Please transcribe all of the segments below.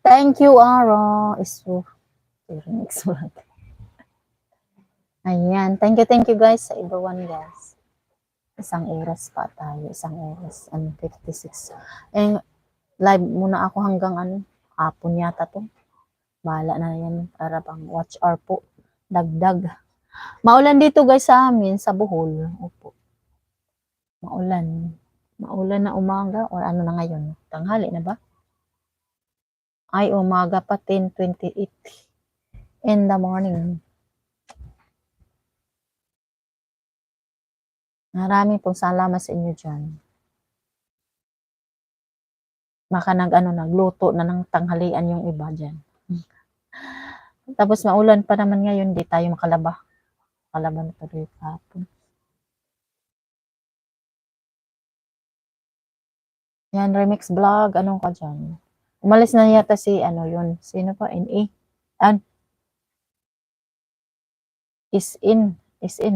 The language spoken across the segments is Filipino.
Thank you, Aro. Isu. Remix vlog. Ayan. Thank you guys sa everyone guys. Isang oras pa tayo. Isang oras and 56. Eh, live muna ako hanggang hapon yata to. Bahala na yan para pang watch hour po. Dagdag. Maulan dito guys sa amin, sa Bohol. Opo. Maulan. Maulan na umaga or ano na ngayon? Tanghali na ba? Ay, umaga pa 10:28 in the morning. Maraming pong salamat sa inyo dyan. Baka nagluto na ng tanghalian yung iba dyan. Tapos maulan pa naman ngayon, di tayo makalaba. Kalaban pa rin hapon. Yan, remix vlog. Anong ka dyan? Umalis na yata si, yun. Sino pa? NA? Is in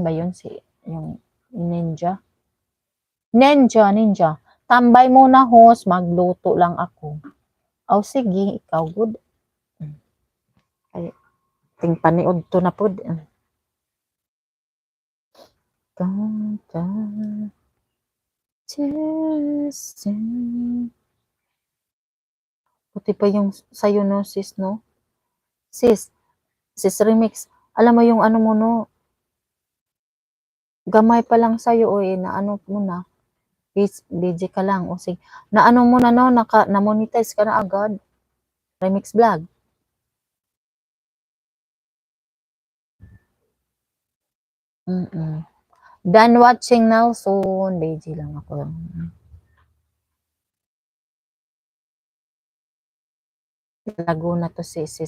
ba yun? Si, yung ninja? Ninja. Tambay muna, host. Magluto lang ako. O, sige. Ikaw, good. Ay, ting paniod to na po. Puti pa yung sayo, no, sis, no? Sis Remix. Alam mo yung ano mo, no? Gamay pa lang sa'yo, o na ano mo na. Busy ka lang. O sige. Na ano mo na, no? Na-monetize ka na agad. Remix vlog. Done watching now soon. Busy lang ako. Laguna to sis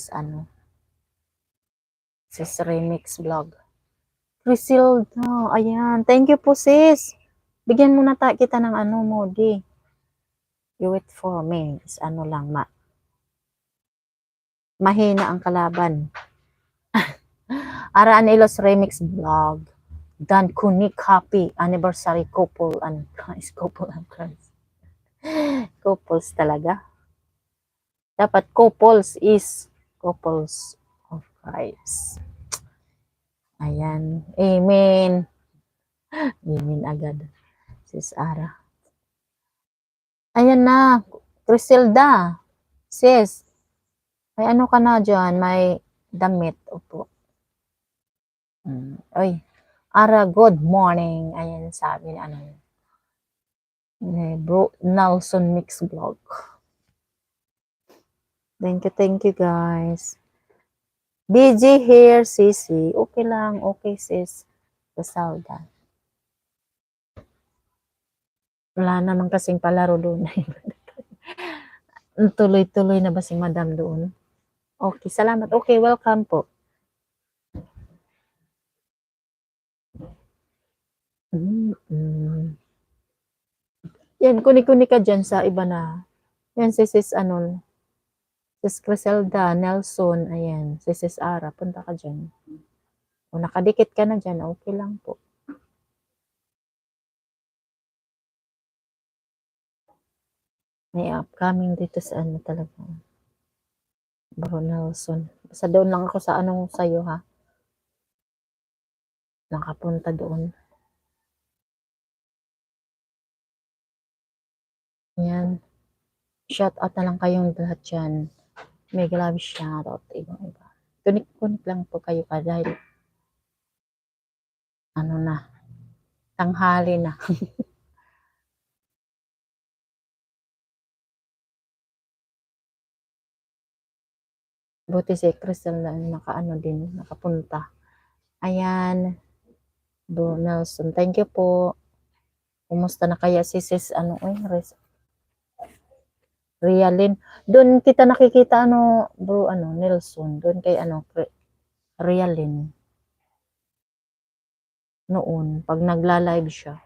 Sis Remix vlog. Crisilda, ayan. Thank you po sis. Bigyan muna kita ng mo, di. You wait for me. Is lang, mahina ang kalaban. Araan Ilos Remix vlog. Dan Kunik happy anniversary couple and Christ. Couples talaga. Dapat couples of Christ. Ayan. Amen. Amen agad. Sis Ara. Ayan na. Crisilda. Sis. May ano ka na dyan? May damit. Opo. Oy. Ara, good morning. Ayan sabi ni Bro Nelson Mix Vlog. Thank you guys. Busy here, sisi. Okay lang, okay sis. Casalda. Wala naman kasing palaro doon. Tuloy-tuloy na ba si madam doon? Okay, salamat. Okay, welcome po. Yan, kuni-kuni ka dyan sa iba na. Yan, sis Sis Criselda, Nelson, ayan. Sis Ara, punta ka dyan. O nakadikit ka na dyan, okay lang po. May upcoming dito sa talaga. Bro Nelson. Basta doon lang ako sa sa'yo ha. Nakapunta doon. Yan. Shout out na lang kayong lahat dyan. Mega love shout out. Iba. Kunik lang po kayo pa dahil na. Tanghali na. Buti si Crystal na nakapunta. Ayan. Bro Nelson, thank you po. Kumusta na kaya si sis Rialin. Doon kita nakikita bro Nelson, doon kay Rialin. Noon pag nagla-live siya.